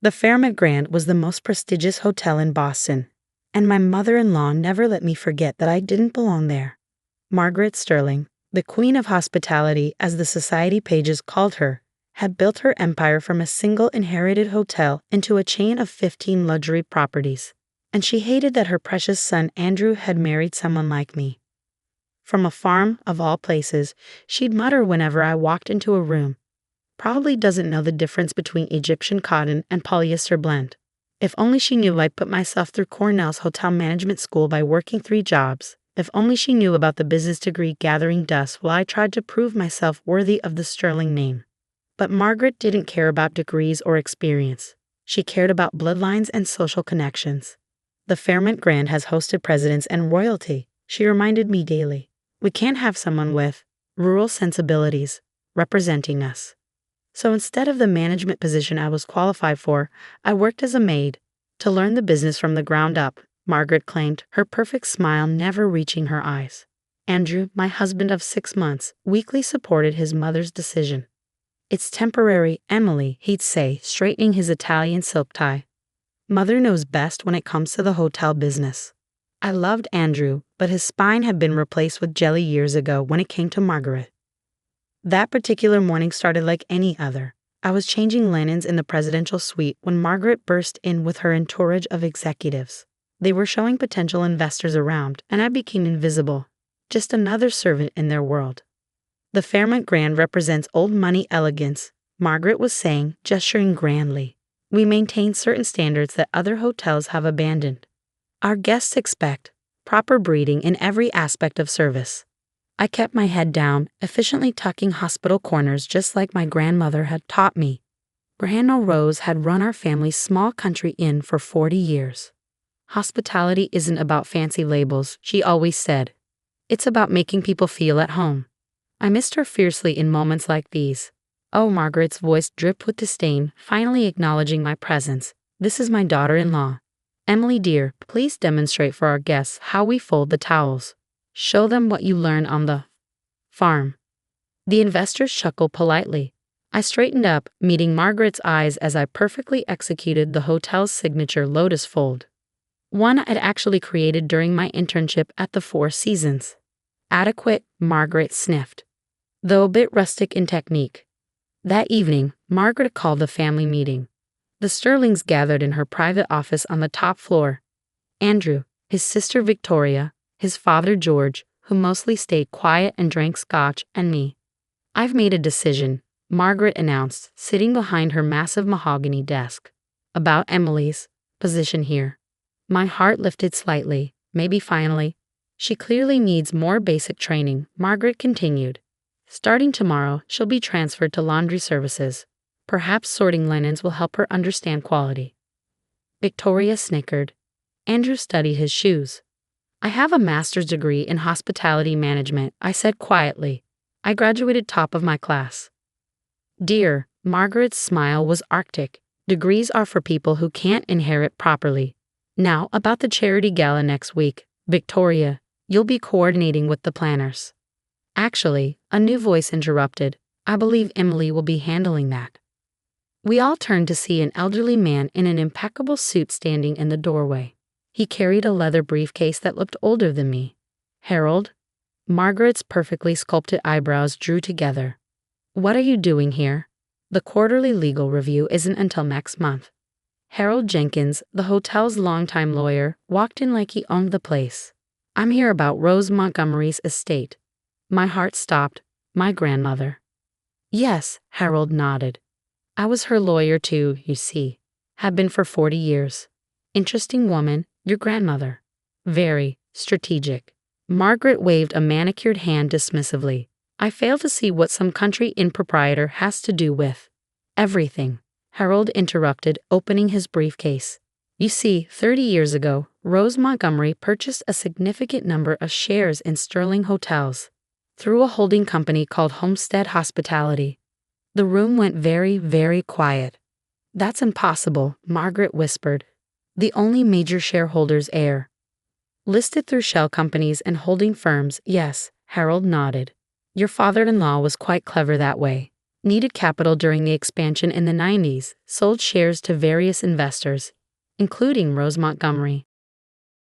The Fairmont Grand was the most prestigious hotel in Boston, and my mother-in-law never let me forget that I didn't belong there. Margaret Sterling, the Queen of Hospitality as the society pages called her, had built her empire from a single inherited hotel into a chain of 15 luxury properties, and she hated that her precious son Andrew had married someone like me. From a farm, of all places, she'd mutter whenever I walked into a room, "Probably doesn't know the difference between Egyptian cotton and polyester blend. If only she knew I put myself through Cornell's hotel management school by working 3 jobs. If only she knew about the business degree gathering dust while I tried to prove myself worthy of the Sterling name." But Margaret didn't care about degrees or experience. She cared about bloodlines and social connections. The Fairmont Grand has hosted presidents and royalty, she reminded me daily. We can't have someone with rural sensibilities representing us. So instead of the management position I was qualified for, I worked as a maid to learn the business from the ground up, Margaret claimed, her perfect smile never reaching her eyes. Andrew, my husband of 6 months, weakly supported his mother's decision. "It's temporary, Emily," he'd say, straightening his Italian silk tie. "Mother knows best when it comes to the hotel business." I loved Andrew, but his spine had been replaced with jelly years ago when it came to Margaret. That particular morning started like any other. I was changing linens in the presidential suite when Margaret burst in with her entourage of executives. They were showing potential investors around, and I became invisible, just another servant in their world. "The Fairmont Grand represents old money elegance," Margaret was saying, gesturing grandly. "We maintain certain standards that other hotels have abandoned. Our guests expect proper breeding in every aspect of service." I kept my head down, efficiently tucking hospital corners just like my grandmother had taught me. Grandma Rose had run our family's small country inn for 40 years. "Hospitality isn't about fancy labels," she always said. "It's about making people feel at home." I missed her fiercely in moments like these. "Oh," Margaret's voice dripped with disdain, finally acknowledging my presence. "This is my daughter-in-law. Emily dear, please demonstrate for our guests how we fold the towels. Show them what you learned on the farm." The investors chuckled politely. I straightened up, meeting Margaret's eyes as I perfectly executed the hotel's signature lotus fold. One I'd actually created during my internship at the Four Seasons. "Adequate," Margaret sniffed, though a bit rustic in technique. That evening, Margaret called a family meeting. The Sterlings gathered in her private office on the top floor. Andrew, his sister Victoria, his father George, who mostly stayed quiet and drank scotch, and me. "I've made a decision," Margaret announced, sitting behind her massive mahogany desk. "About Emily's position here." My heart lifted slightly, maybe finally. "She clearly needs more basic training," Margaret continued. "Starting tomorrow, she'll be transferred to laundry services. Perhaps sorting linens will help her understand quality." Victoria snickered. Andrew studied his shoes. "I have a master's degree in hospitality management," I said quietly. "I graduated top of my class." "Dear," Margaret's smile was arctic. "Degrees are for people who can't inherit properly. Now, about the charity gala next week, Victoria, you'll be coordinating with the planners." Actually, a new voice interrupted. "I believe Emily will be handling that." We all turned to see an elderly man in an impeccable suit standing in the doorway. He carried a leather briefcase that looked older than me. "Harold?" Margaret's perfectly sculpted eyebrows drew together. "What are you doing here? The quarterly legal review isn't until next month." Harold Jenkins, the hotel's longtime lawyer, walked in like he owned the place. "I'm here about Rose Montgomery's estate." My heart stopped. My grandmother. "Yes," Harold nodded. "I was her lawyer too, you see. Have been for 40 years. Interesting woman, your grandmother. Very strategic." Margaret waved a manicured hand dismissively. "I fail to see what some country inn proprietor has to do with everything," Harold interrupted, opening his briefcase. "You see, 30 years ago, Rose Montgomery purchased a significant number of shares in Sterling Hotels through a holding company called Homestead Hospitality." The room went very, very quiet. "That's impossible," Margaret whispered. "The only major shareholders heir. Listed through shell companies and holding firms, yes," Harold nodded. "Your father-in-law was quite clever that way. needed capital during the expansion in the 90s, sold shares to various investors, including Rose Montgomery.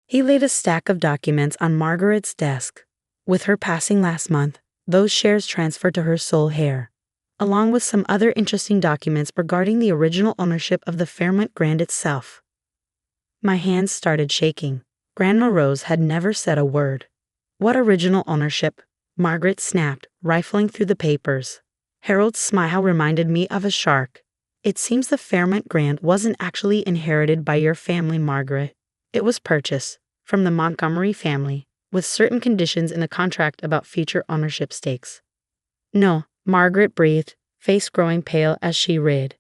He laid a stack of documents on Margaret's desk. With her passing last month, those shares transferred to her sole heir, along with some other interesting documents regarding the original ownership of the Fairmont Grand itself. My hands started shaking. Grandma Rose had never said a word. What original ownership? Margaret snapped, rifling through the papers. Harold's smile reminded me of a shark. It seems the Fairmont Grand wasn't actually inherited by your family, Margaret. It was purchased from the Montgomery family, with certain conditions in the contract about future ownership stakes. No, Margaret breathed, face growing pale as she read.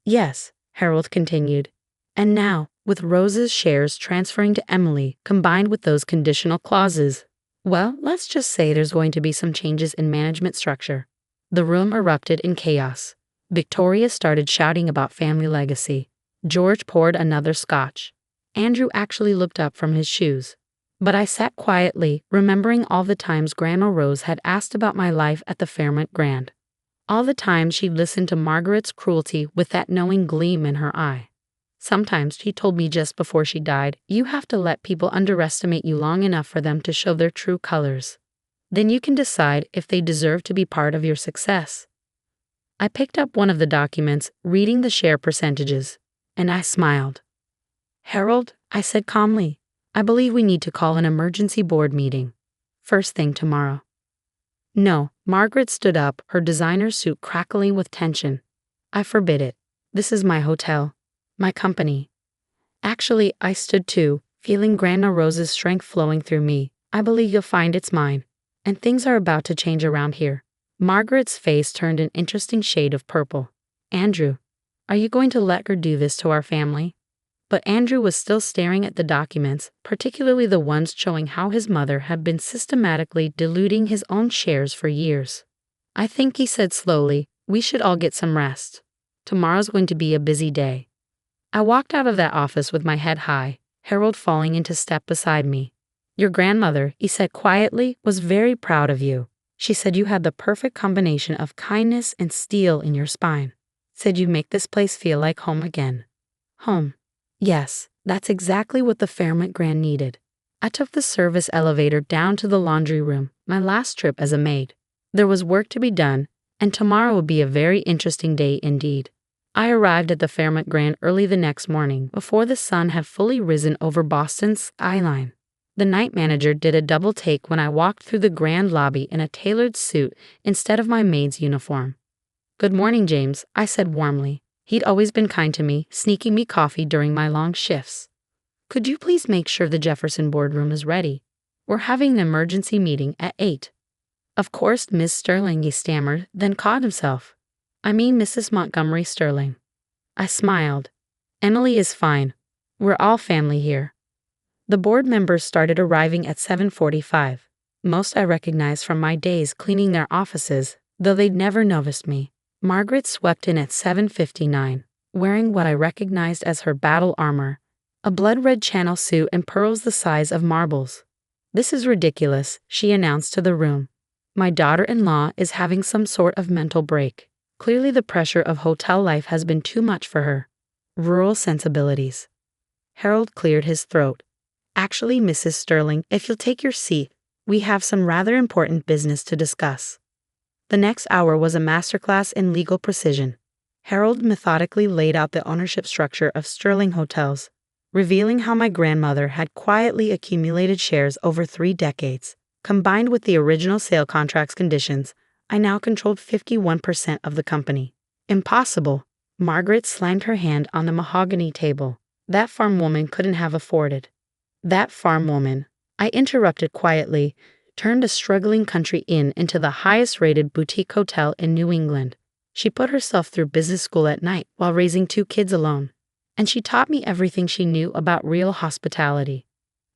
Yes, Harold continued. And now, with Rose's shares transferring to Emily, combined with those conditional clauses, well, let's just say there's going to be some changes in management structure. The room erupted in chaos. Victoria started shouting about family legacy. George poured another scotch. Andrew actually looked up from his shoes. But I sat quietly, remembering all the times Grandma Rose had asked about my life at the Fairmont Grand. All the times she'd listened to Margaret's cruelty with that knowing gleam in her eye. Sometimes she told me just before she died, you have to let people underestimate you long enough for them to show their true colors. Then you can decide if they deserve to be part of your success. I picked up one of the documents, reading the share percentages, and I smiled. Harold, I said calmly, I believe we need to call an emergency board meeting. First thing tomorrow. No, Margaret stood up, her designer suit crackling with tension. I forbid it. This is my hotel. My company. Actually, I stood too, feeling Grandma Rose's strength flowing through me. I believe you'll find it's mine. And things are about to change around here. Margaret's face turned an interesting shade of purple. Andrew, are you going to let her do this to our family? But Andrew was still staring at the documents, particularly the ones showing how his mother had been systematically diluting his own shares for years. I think, he said slowly, we should all get some rest. Tomorrow's going to be a busy day. I walked out of that office with my head high, Harold falling into step beside me. Your grandmother, he said quietly, was very proud of you. She said you had the perfect combination of kindness and steel in your spine. Said you make this place feel like home again. Home. Yes, that's exactly what the Fairmont Grand needed. I took the service elevator down to the laundry room, my last trip as a maid. There was work to be done, and tomorrow would be a very interesting day indeed. I arrived at the Fairmont Grand early the next morning, before the sun had fully risen over Boston's skyline. The night manager did a double take when I walked through the grand lobby in a tailored suit instead of my maid's uniform. Good morning, James, I said warmly. He'd always been kind to me, sneaking me coffee during my long shifts. Could you please make sure the Jefferson boardroom is ready? We're having an emergency meeting at 8. Of course, Miss Sterling, he stammered, then caught himself. I mean Mrs. Montgomery Sterling. I smiled. Emily is fine. We're all family here. The board members started arriving at 7:45. Most I recognized from my days cleaning their offices, though they'd never noticed me. Margaret swept in at 7:59, wearing what I recognized as her battle armor, a blood-red channel suit and pearls the size of marbles. This is ridiculous, she announced to the room. My daughter-in-law is having some sort of mental break. Clearly the pressure of hotel life has been too much for her. Rural sensibilities. Harold cleared his throat. Actually, Mrs. Sterling, if you'll take your seat, we have some rather important business to discuss. The next hour was a masterclass in legal precision. Harold methodically laid out the ownership structure of Sterling Hotels, revealing how my grandmother had quietly accumulated shares over 3 decades. Combined with the original sale contract's conditions, I now controlled 51% of the company. Impossible. Margaret slammed her hand on the mahogany table. That farm woman couldn't have afforded. That farm woman, I interrupted quietly, turned a struggling country inn into the highest-rated boutique hotel in New England. She put herself through business school at night while raising 2 kids alone. And she taught me everything she knew about real hospitality.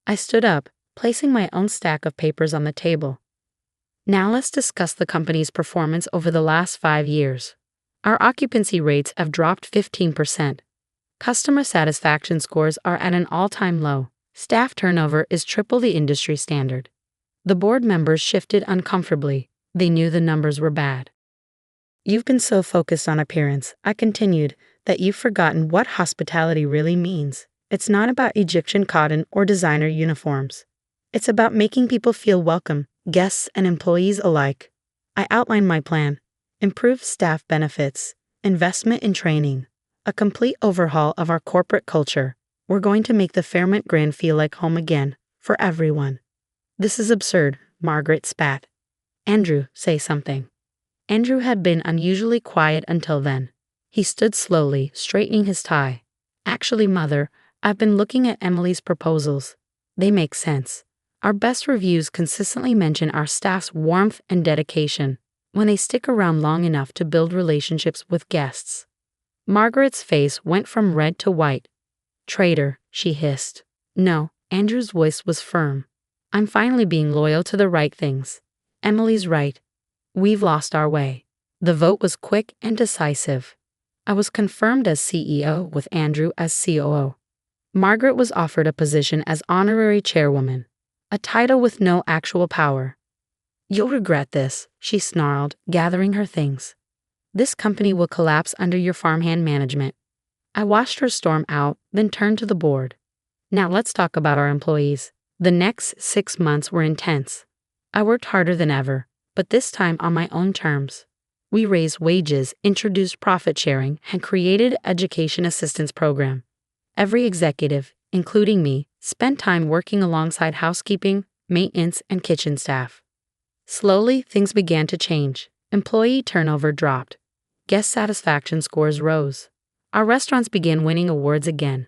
I stood up, placing my own stack of papers on the table. Now let's discuss the company's performance over the last 5 years. Our occupancy rates have dropped 15%. Customer satisfaction scores are at an all-time low. Staff turnover is triple the industry standard. The board members shifted uncomfortably. They knew the numbers were bad. You've been so focused on appearance, I continued, that you've forgotten what hospitality really means. It's not about Egyptian cotton or designer uniforms. It's about making people feel welcome, guests and employees alike. I outlined my plan: improved staff benefits, investment in training, a complete overhaul of our corporate culture. We're going to make the Fairmont Grand feel like home again, for everyone. This is absurd, Margaret spat. Andrew, say something. Andrew had been unusually quiet until then. He stood slowly, straightening his tie. Actually, Mother, I've been looking at Emily's proposals. They make sense. Our best reviews consistently mention our staff's warmth and dedication when they stick around long enough to build relationships with guests. Margaret's face went from red to white. Traitor, she hissed. No, Andrew's voice was firm. I'm finally being loyal to the right things. Emily's right. We've lost our way. The vote was quick and decisive. I was confirmed as CEO with Andrew as COO. Margaret was offered a position as honorary chairwoman, a title with no actual power. You'll regret this, she snarled, gathering her things. This company will collapse under your farmhand management. I watched her storm out, then turned to the board. Now let's talk about our employees. The next 6 months were intense. I worked harder than ever, but this time on my own terms. We raised wages, introduced profit sharing, and created an education assistance program. Every executive, including me, spent time working alongside housekeeping, maintenance, and kitchen staff. Slowly, things began to change. Employee turnover dropped. Guest satisfaction scores rose. Our restaurants began winning awards again.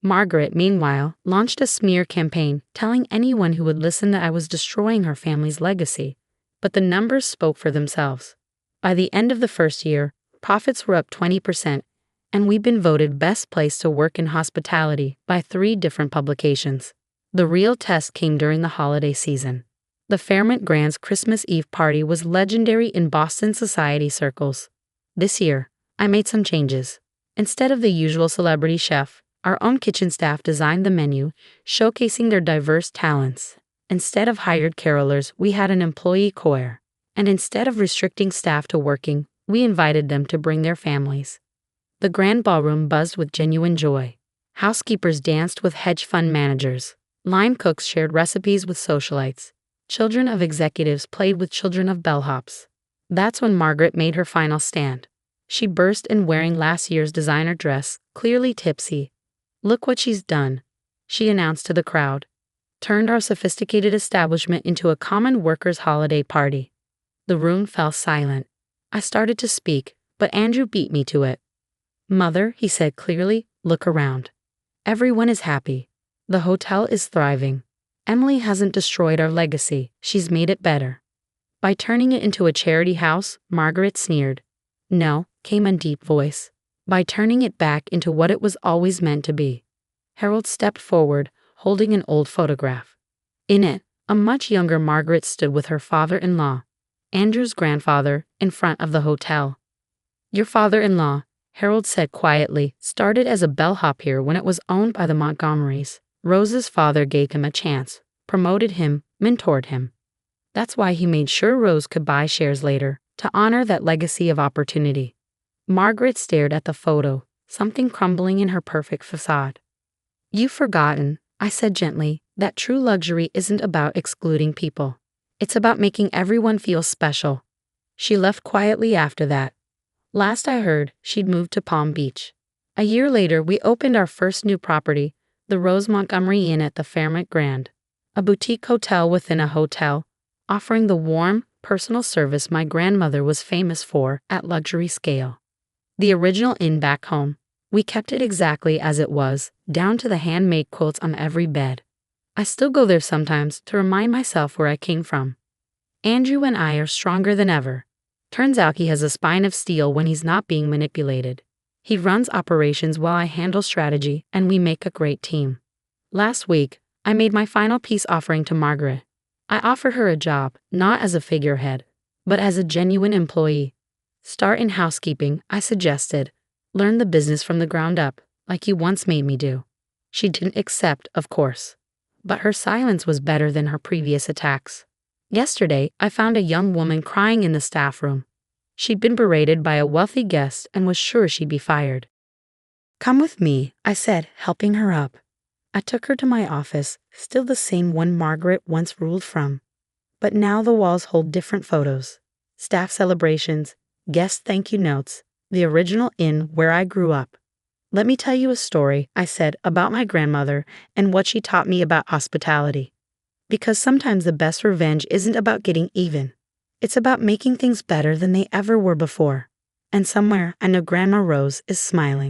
Margaret, meanwhile, launched a smear campaign telling anyone who would listen that I was destroying her family's legacy. But the numbers spoke for themselves. By the end of the first year, profits were up 20%, and we've been voted best place to work in hospitality by 3 different publications. The real test came during the holiday season. The Fairmont Grand's Christmas Eve party was legendary in Boston society circles. This year, I made some changes. Instead of the usual celebrity chef, our own kitchen staff designed the menu, showcasing their diverse talents. Instead of hired carolers, we had an employee choir. And instead of restricting staff to working, we invited them to bring their families. The grand ballroom buzzed with genuine joy. Housekeepers danced with hedge fund managers. Line cooks shared recipes with socialites. Children of executives played with children of bellhops. That's when Margaret made her final stand. She burst in wearing last year's designer dress, clearly tipsy. Look what she's done, she announced to the crowd. Turned our sophisticated establishment into a common workers' holiday party. The room fell silent. I started to speak, but Andrew beat me to it. Mother, he said clearly, look around. Everyone is happy. The hotel is thriving. Emily hasn't destroyed our legacy, she's made it better. By turning it into a charity house, Margaret sneered. No, came a deep voice. By turning it back into what it was always meant to be. Harold stepped forward, holding an old photograph. In it, a much younger Margaret stood with her father-in-law, Andrew's grandfather, in front of the hotel. Your father-in-law, Harold said quietly, started as a bellhop here when it was owned by the Montgomerys. Rose's father gave him a chance, promoted him, mentored him. That's why he made sure Rose could buy shares later, to honor that legacy of opportunity. Margaret stared at the photo, something crumbling in her perfect facade. You've forgotten, I said gently, that true luxury isn't about excluding people. It's about making everyone feel special. She left quietly after that. Last I heard, she'd moved to Palm Beach. A year later, we opened our first new property, the Rose Montgomery Inn at the Fairmont Grand, a boutique hotel within a hotel, offering the warm, personal service my grandmother was famous for at luxury scale. The original inn back home, we kept it exactly as it was, down to the handmade quilts on every bed. I still go there sometimes to remind myself where I came from. Andrew and I are stronger than ever. Turns out he has a spine of steel when he's not being manipulated. He runs operations while I handle strategy, and we make a great team. Last week, I made my final peace offering to Margaret. I offered her a job, not as a figurehead, but as a genuine employee. Start in housekeeping, I suggested. Learn the business from the ground up, like you once made me do. She didn't accept, of course. But her silence was better than her previous attacks. Yesterday, I found a young woman crying in the staff room. She'd been berated by a wealthy guest and was sure she'd be fired. "Come with me," I said, helping her up. I took her to my office, still the same one Margaret once ruled from. But now the walls hold different photos. Staff celebrations, guest thank you notes, the original inn where I grew up. "Let me tell you a story," I said, "about my grandmother and what she taught me about hospitality. Because sometimes the best revenge isn't about getting even. It's about making things better than they ever were before." And somewhere I know Grandma Rose is smiling.